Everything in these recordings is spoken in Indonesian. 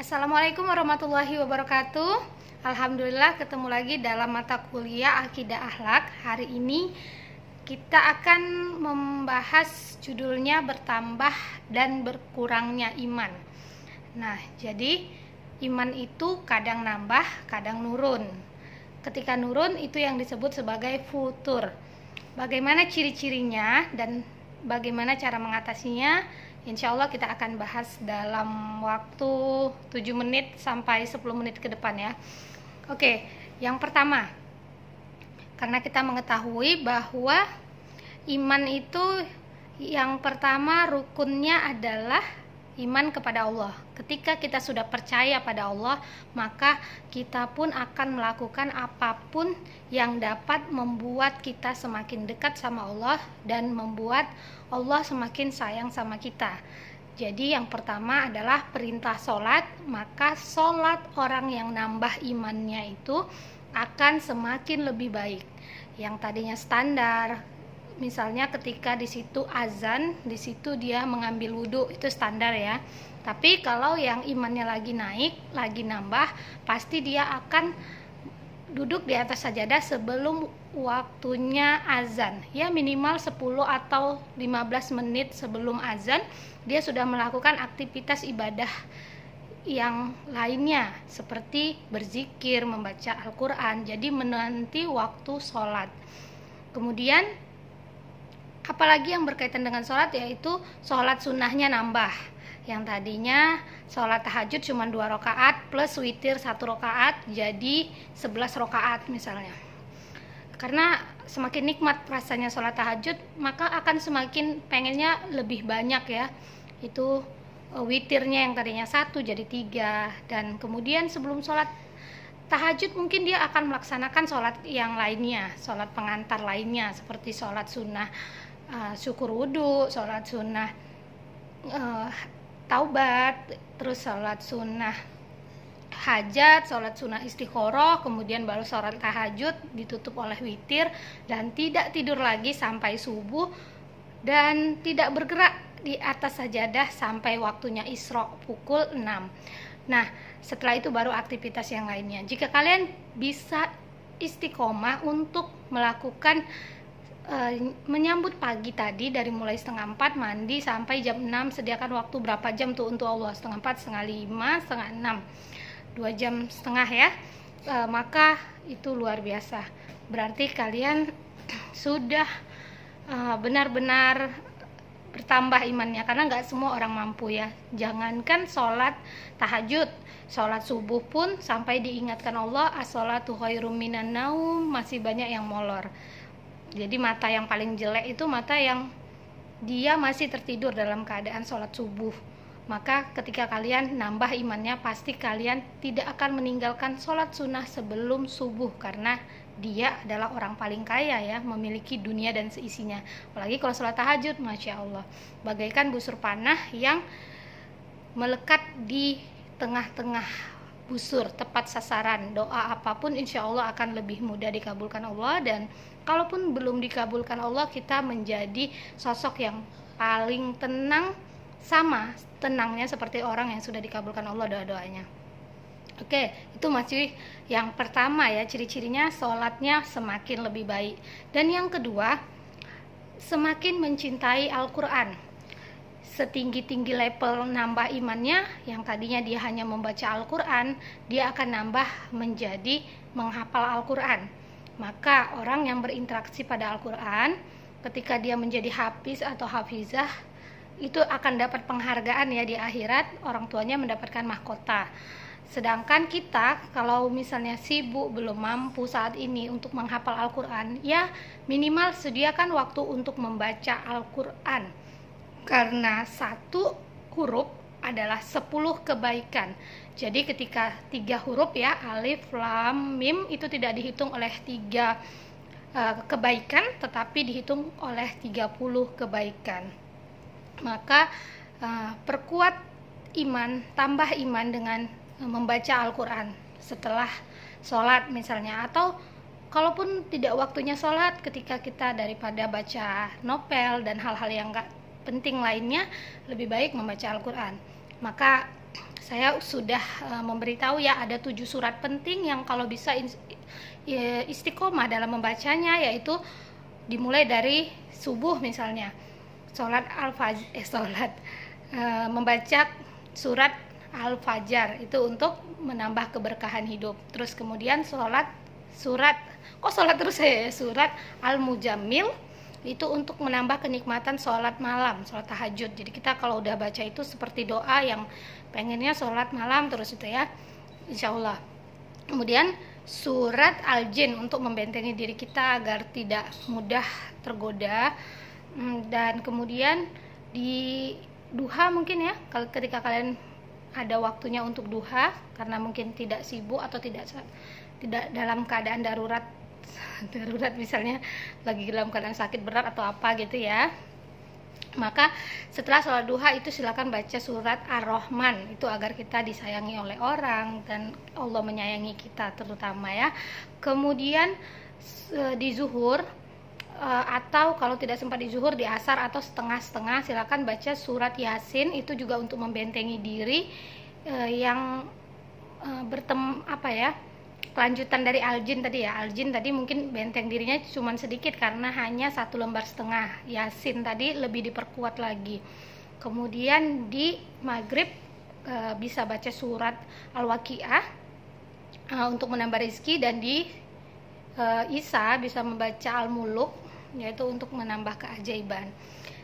Assalamualaikum warahmatullahi wabarakatuh. Alhamdulillah ketemu lagi dalam mata kuliah Akidah Akhlak. Hari ini kita akan membahas judulnya bertambah dan berkurangnya iman. Nah, jadi iman itu kadang nambah, kadang nurun. Ketika nurun itu yang disebut sebagai futur. Bagaimana ciri-cirinya dan bagaimana cara mengatasinya? Insya Allah kita akan bahas dalam waktu 7 menit sampai 10 menit ke depan ya. Oke, yang pertama, karena kita mengetahui bahwa iman itu yang pertama rukunnya adalah iman kepada Allah. Ketika kita sudah percaya pada Allah, maka kita pun akan melakukan apapun yang dapat membuat kita semakin dekat sama Allah dan membuat Allah semakin sayang sama kita. Jadi yang pertama adalah perintah sholat, maka sholat orang yang nambah imannya itu akan semakin lebih baik. Yang tadinya standar, misalnya ketika di situ azan, di situ dia mengambil wudhu, itu standar ya. Tapi kalau yang imannya lagi naik, lagi nambah, pasti dia akan duduk di atas sajadah sebelum waktunya azan. Ya minimal 10 atau 15 menit sebelum azan, dia sudah melakukan aktivitas ibadah yang lainnya seperti berzikir, membaca Al-Quran. Jadi menanti waktu sholat. Kemudian apalagi yang berkaitan dengan sholat, yaitu sholat sunnahnya nambah. Yang tadinya sholat tahajud cuma 2 rakaat plus witir 1 rakaat jadi 11 rakaat misalnya. Karena semakin nikmat rasanya sholat tahajud, maka akan semakin pengennya lebih banyak ya. Itu witirnya yang tadinya 1 jadi 3. Dan kemudian sebelum sholat tahajud mungkin dia akan melaksanakan sholat yang lainnya, sholat pengantar lainnya seperti sholat sunnah syukur wudhu, sholat sunnah taubat, terus sholat sunnah hajat, sholat sunnah istikharah, kemudian baru sholat tahajud ditutup oleh witir, dan tidak tidur lagi sampai subuh dan tidak bergerak di atas sajadah sampai waktunya Isra pukul 6. Nah, setelah itu baru aktivitas yang lainnya. Jika kalian bisa istiqomah untuk melakukan menyambut pagi tadi dari mulai 4:30 mandi sampai jam 6, sediakan waktu berapa jam tuh untuk Allah, 4:30, 4:30, 5, 5:30, 2 jam setengah ya. Maka itu luar biasa, berarti kalian sudah benar-benar bertambah imannya, karena nggak semua orang mampu ya. Jangankan sholat tahajud, sholat subuh pun sampai diingatkan Allah as-sholatu khairum minan naum, masih banyak yang molor. Jadi mata yang paling jelek itu mata yang dia masih tertidur dalam keadaan sholat subuh. Maka ketika kalian nambah imannya, pasti kalian tidak akan meninggalkan sholat sunnah sebelum subuh, karena dia adalah orang paling kaya ya, memiliki dunia dan seisinya. Apalagi kalau sholat tahajud, Masya Allah, bagaikan busur panah yang melekat di tengah-tengah busur, tepat sasaran. Doa apapun insya Allah akan lebih mudah dikabulkan Allah, dan kalaupun belum dikabulkan Allah, kita menjadi sosok yang paling tenang, sama tenangnya seperti orang yang sudah dikabulkan Allah doa-doanya. Oke, itu masih yang pertama ya, ciri-cirinya sholatnya semakin lebih baik. Dan yang kedua, semakin mencintai Al-Quran. Setinggi-tinggi level nambah imannya, yang tadinya dia hanya membaca Al-Quran, dia akan nambah menjadi menghafal Al-Quran. Maka orang yang berinteraksi pada Al-Quran, ketika dia menjadi hafiz atau hafizah, itu akan dapat penghargaan ya di akhirat, orang tuanya mendapatkan mahkota. Sedangkan kita kalau misalnya sibuk, belum mampu saat ini untuk menghafal Al-Quran, ya minimal sediakan waktu untuk membaca Al-Quran. Karena 1 huruf adalah 10 kebaikan. Jadi ketika 3 huruf ya, alif, lam, mim, itu tidak dihitung oleh 3 kebaikan, tetapi dihitung oleh 30 kebaikan. Maka perkuat iman, tambah iman dengan membaca Al-Quran setelah sholat misalnya, atau kalaupun tidak waktunya sholat, ketika kita daripada baca novel dan hal-hal yang enggak penting lainnya, lebih baik membaca Al-Quran. Maka saya sudah memberitahu ya, ada 7 surat penting yang kalau bisa istiqomah dalam membacanya, yaitu dimulai dari subuh misalnya, membaca surat Al-Fajar itu untuk menambah keberkahan hidup. Terus kemudian surat Al-Mujammil itu untuk menambah kenikmatan sholat malam, sholat tahajud. Jadi kita kalau udah baca itu seperti doa yang pengennya sholat malam terus itu ya, insya Allah. Kemudian surat Al-Jin untuk membentengi diri kita agar tidak mudah tergoda. Dan kemudian di duha mungkin ya, ketika kalian ada waktunya untuk duha karena mungkin tidak sibuk atau tidak dalam keadaan darurat misalnya lagi dalam keadaan sakit berat atau apa gitu ya, maka setelah sholat duha itu silakan baca surat Ar-Rahman itu agar kita disayangi oleh orang dan Allah menyayangi kita terutama ya. Kemudian di zuhur atau kalau tidak sempat di zuhur, di asar atau setengah-setengah silakan baca surat Yasin, itu juga untuk membentengi diri yang kelanjutan dari Al-Jin tadi ya. Al-Jin tadi mungkin benteng dirinya cuma sedikit karena hanya 1 lembar setengah. Yasin tadi lebih diperkuat lagi. Kemudian di maghrib bisa baca surat Al-Waqiah untuk menambah rezeki, dan di Isya bisa membaca Al-Muluk yaitu untuk menambah keajaiban.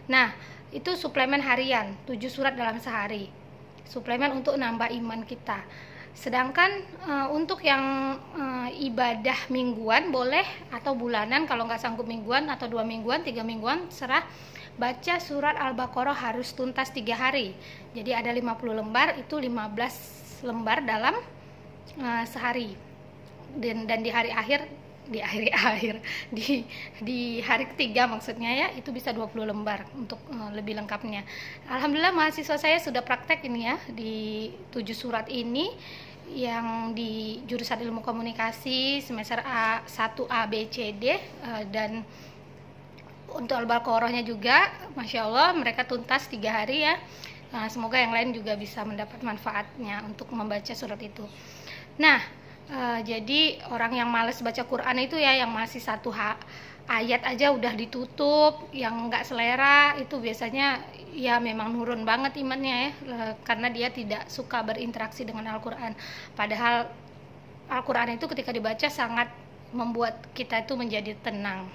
Nah, itu suplemen harian, 7 surat dalam sehari. Suplemen untuk nambah iman kita. Sedangkan untuk yang ibadah mingguan boleh, atau bulanan kalau nggak sanggup mingguan, atau 2 mingguan, 3 mingguan, serah. Baca surat Al-Baqarah harus tuntas 3 hari. Jadi ada 50 lembar, itu 15 lembar dalam sehari. Dan di hari ketiga maksudnya ya, itu bisa 20 lembar untuk lebih lengkapnya. Alhamdulillah mahasiswa saya sudah praktek ini ya, di 7 surat ini yang di jurusan ilmu komunikasi semester A1A B C D, dan untuk Al-Baqarahnya juga Masya Allah mereka tuntas 3 hari ya. Semoga yang lain juga bisa mendapat manfaatnya untuk membaca surat itu. Nah, jadi orang yang males baca Quran itu ya, yang masih 1 ayat aja udah ditutup, yang nggak selera, itu biasanya ya memang nurun banget imannya ya, karena dia tidak suka berinteraksi dengan Al-Quran. Padahal Al-Quran itu ketika dibaca sangat membuat kita itu menjadi tenang.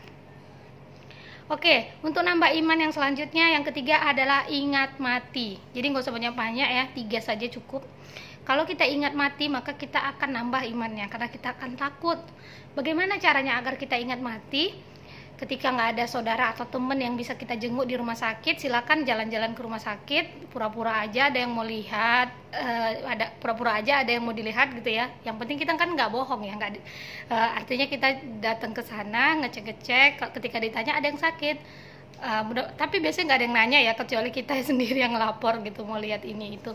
Oke, untuk nambah iman yang selanjutnya, yang ketiga adalah ingat mati. Jadi nggak usah banyak-banyak ya, 3 saja cukup. Kalau kita ingat mati, maka kita akan nambah imannya, karena kita akan takut. Bagaimana caranya agar kita ingat mati? Ketika nggak ada saudara atau teman yang bisa kita jenguk di rumah sakit, silakan jalan-jalan ke rumah sakit, pura-pura aja ada yang mau lihat, pura-pura aja ada yang mau dilihat gitu ya. Yang penting kita kan nggak bohong ya, artinya kita datang ke sana, ngecek-ngecek, ketika ditanya ada yang sakit. Tapi biasanya nggak ada yang nanya ya, kecuali kita sendiri yang lapor gitu mau lihat ini itu.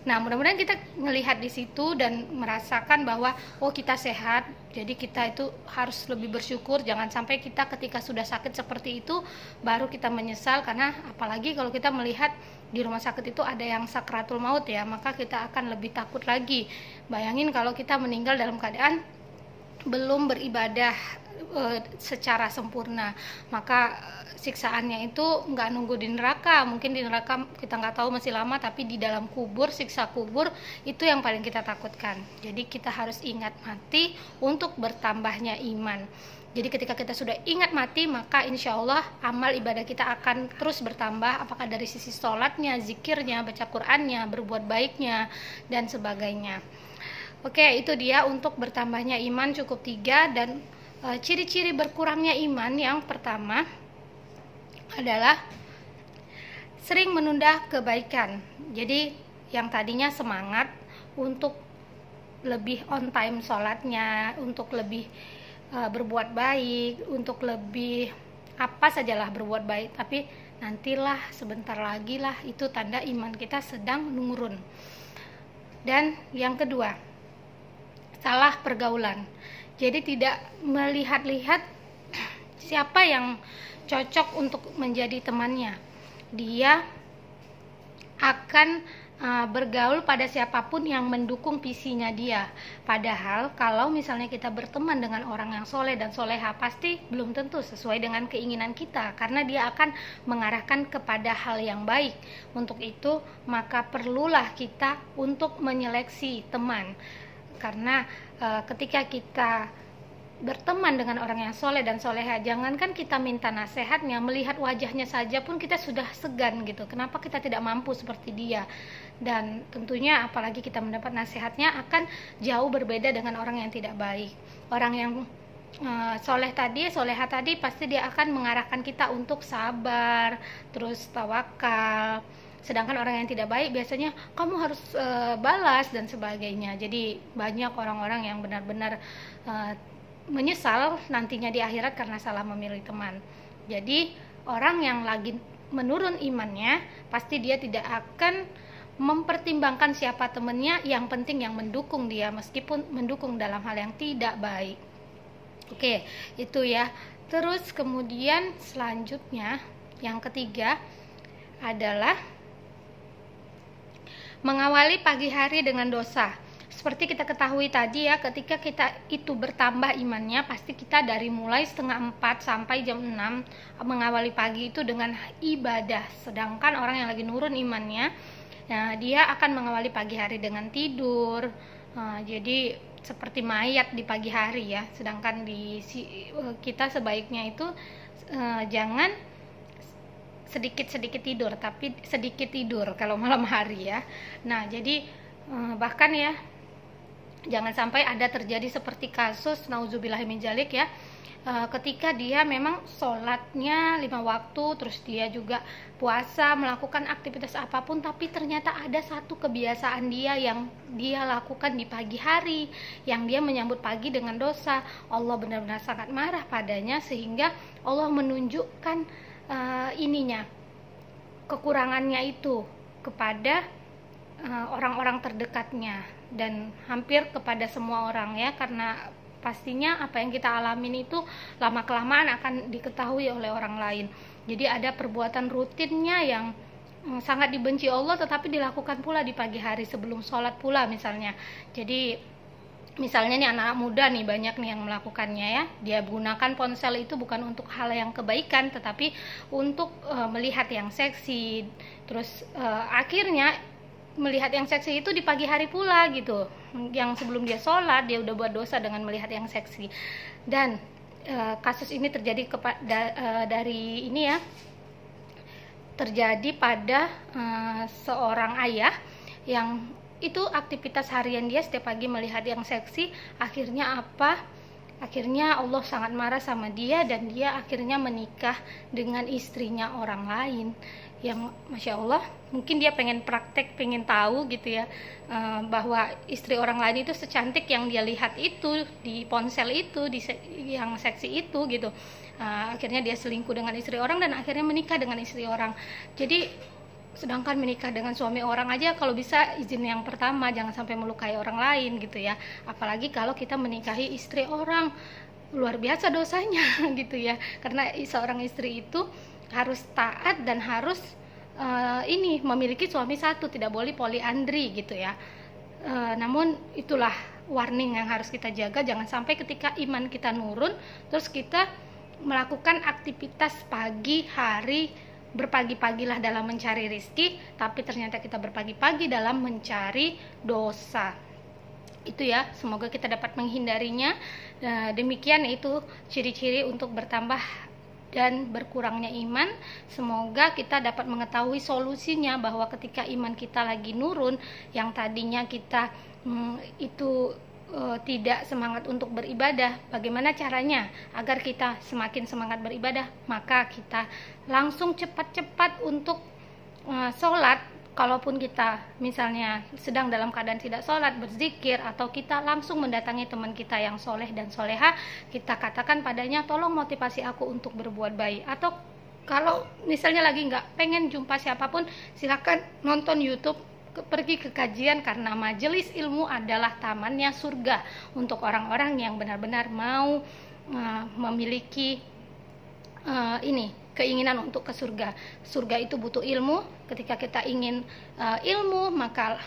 Nah, mudah-mudahan kita melihat di situ dan merasakan bahwa oh kita sehat. Jadi kita itu harus lebih bersyukur. Jangan sampai kita ketika sudah sakit seperti itu baru kita menyesal, karena apalagi kalau kita melihat di rumah sakit itu ada yang sakratul maut ya, maka kita akan lebih takut lagi. Bayangin kalau kita meninggal dalam keadaan belum beribadah secara sempurna, maka siksaannya itu nggak nunggu di neraka. Mungkin di neraka kita nggak tahu masih lama, tapi di dalam kubur, siksa kubur itu yang paling kita takutkan. Jadi kita harus ingat mati untuk bertambahnya iman. Jadi ketika kita sudah ingat mati, maka insya Allah amal ibadah kita akan terus bertambah, apakah dari sisi sholatnya, zikirnya, baca Qur'annya, berbuat baiknya, dan sebagainya. Oke, itu dia untuk bertambahnya iman, cukup 3. Dan ciri-ciri berkurangnya iman yang pertama adalah sering menunda kebaikan. Jadi yang tadinya semangat untuk lebih on time sholatnya, untuk lebih berbuat baik, untuk lebih apa sajalah berbuat baik, tapi nantilah, sebentar lagi lah, itu tanda iman kita sedang menurun. Dan yang kedua, salah pergaulan. Jadi tidak melihat-lihat siapa yang cocok untuk menjadi temannya. Dia akan bergaul pada siapapun yang mendukung visinya dia. Padahal kalau misalnya kita berteman dengan orang yang soleh dan soleha, pasti belum tentu sesuai dengan keinginan kita, karena dia akan mengarahkan kepada hal yang baik. Untuk itu maka perlulah kita untuk menyeleksi teman, karena ketika kita berteman dengan orang yang soleh dan soleha, jangankan kita minta nasihatnya, melihat wajahnya saja pun kita sudah segan gitu. Kenapa kita tidak mampu seperti dia? Dan tentunya apalagi kita mendapat nasihatnya akan jauh berbeda dengan orang yang tidak baik. Orang yang soleha tadi pasti dia akan mengarahkan kita untuk sabar, terus tawakal. Sedangkan orang yang tidak baik biasanya kamu harus balas dan sebagainya. Jadi banyak orang-orang yang benar-benar menyesal nantinya di akhirat karena salah memilih teman. Jadi orang yang lagi menurun imannya, pasti dia tidak akan mempertimbangkan siapa temannya, yang penting yang mendukung dia, meskipun mendukung dalam hal yang tidak baik. Oke, itu ya. Terus kemudian selanjutnya yang ketiga adalah mengawali pagi hari dengan dosa. Seperti kita ketahui tadi ya, ketika kita itu bertambah imannya, pasti kita dari mulai 3:30 sampai jam 6 mengawali pagi itu dengan ibadah. Sedangkan orang yang lagi nurun imannya, nah, dia akan mengawali pagi hari dengan tidur. Jadi seperti mayat di pagi hari ya. Sedangkan kita sebaiknya itu jangan sedikit-sedikit tidur, tapi sedikit tidur kalau malam hari ya. Nah, jadi bahkan ya, jangan sampai ada terjadi seperti kasus nauzubillahiminzalik ya, ketika dia memang sholatnya 5 waktu, terus dia juga puasa, melakukan aktivitas apapun, tapi ternyata ada satu kebiasaan dia yang dia lakukan di pagi hari, yang dia menyambut pagi dengan dosa. Allah benar-benar sangat marah padanya, sehingga Allah menunjukkan kekurangannya itu kepada orang-orang terdekatnya dan hampir kepada semua orang ya, karena pastinya apa yang kita alamin itu lama-kelamaan akan diketahui oleh orang lain. Jadi ada perbuatan rutinnya yang sangat dibenci Allah, tetapi dilakukan pula di pagi hari sebelum sholat pula misalnya. Jadi misalnya nih anak-anak muda nih, banyak nih yang melakukannya ya, dia gunakan ponsel itu bukan untuk hal yang kebaikan, tetapi untuk melihat yang seksi. Terus akhirnya melihat yang seksi itu di pagi hari pula gitu, yang sebelum dia sholat dia udah buat dosa dengan melihat yang seksi. Dan kasus ini terjadi dari ini ya, terjadi pada seorang ayah yang itu aktivitas harian dia setiap pagi melihat yang seksi. Akhirnya apa? Akhirnya Allah sangat marah sama dia, dan dia akhirnya menikah dengan istrinya orang lain. Yang Masya Allah, mungkin dia pengen praktek, pengen tahu gitu ya, bahwa istri orang lain itu secantik yang dia lihat itu di ponsel itu, yang seksi itu gitu. Akhirnya dia selingkuh dengan istri orang dan akhirnya menikah dengan istri orang. Jadi sedangkan menikah dengan suami orang aja kalau bisa izin yang pertama, jangan sampai melukai orang lain gitu ya. Apalagi kalau kita menikahi istri orang, luar biasa dosanya gitu ya. Karena seorang istri itu harus taat dan harus memiliki suami satu, tidak boleh poliandri gitu ya. Namun itulah warning yang harus kita jaga, jangan sampai ketika iman kita nurun terus kita melakukan aktivitas pagi hari, berpagi-pagilah dalam mencari rizki, tapi ternyata kita berpagi-pagi dalam mencari dosa. Itu ya, semoga kita dapat menghindarinya. Demikian itu ciri-ciri untuk bertambah dan berkurangnya iman. Semoga kita dapat mengetahui solusinya, bahwa ketika iman kita lagi nurun, yang tadinya kita tidak semangat untuk beribadah, bagaimana caranya agar kita semakin semangat beribadah? Maka kita langsung cepat-cepat untuk sholat. Kalaupun kita misalnya sedang dalam keadaan tidak sholat, berzikir, atau kita langsung mendatangi teman kita yang soleh dan soleha, kita katakan padanya, tolong motivasi aku untuk berbuat baik. Atau kalau misalnya lagi nggak pengen jumpa siapapun, silakan nonton YouTube, pergi ke kajian, karena majelis ilmu adalah tamannya surga untuk orang-orang yang benar-benar mau memiliki keinginan untuk ke surga. Surga itu butuh ilmu. Ketika kita ingin ilmu, maka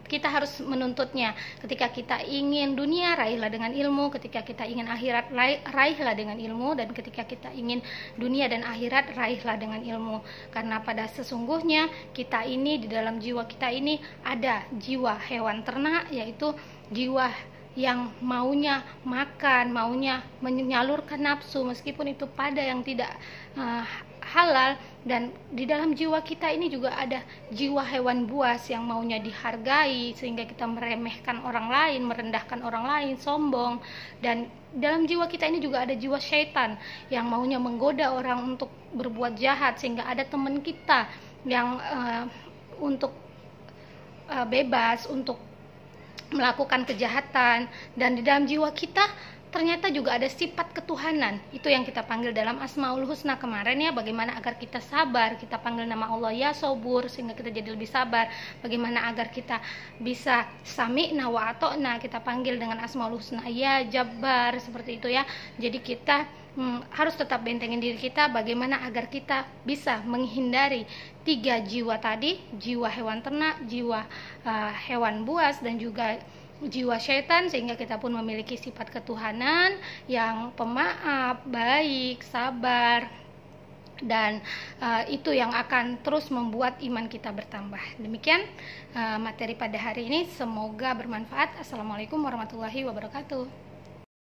kita harus menuntutnya. Ketika kita ingin dunia, raihlah dengan ilmu. Ketika kita ingin akhirat, raihlah dengan ilmu. Dan ketika kita ingin dunia dan akhirat, raihlah dengan ilmu. Karena pada sesungguhnya kita ini, di dalam jiwa kita ini ada jiwa hewan ternak, yaitu jiwa yang maunya makan, maunya menyalurkan nafsu, meskipun itu pada yang tidak halal. Dan di dalam jiwa kita ini juga ada jiwa hewan buas yang maunya dihargai, sehingga kita meremehkan orang lain, merendahkan orang lain, sombong. Dan dalam jiwa kita ini juga ada jiwa syaitan yang maunya menggoda orang untuk berbuat jahat, sehingga ada teman kita yang untuk bebas untuk melakukan kejahatan. Dan di dalam jiwa kita ternyata juga ada sifat ketuhanan. Itu yang kita panggil dalam Asmaul Husna kemarin ya, bagaimana agar kita sabar. Kita panggil nama Allah ya Sobur, sehingga kita jadi lebih sabar. Bagaimana agar kita bisa sami'na wa ato'na, kita panggil dengan Asmaul Husna ya Jabbar, seperti itu ya. Jadi kita harus tetap bentengin diri kita, bagaimana agar kita bisa menghindari 3 jiwa tadi, jiwa hewan ternak, jiwa hewan buas, dan juga jiwa syaitan, sehingga kita pun memiliki sifat ketuhanan yang pemaaf, baik, sabar. Dan itu yang akan terus membuat iman kita bertambah. Demikian materi pada hari ini, semoga bermanfaat. Assalamualaikum warahmatullahi wabarakatuh.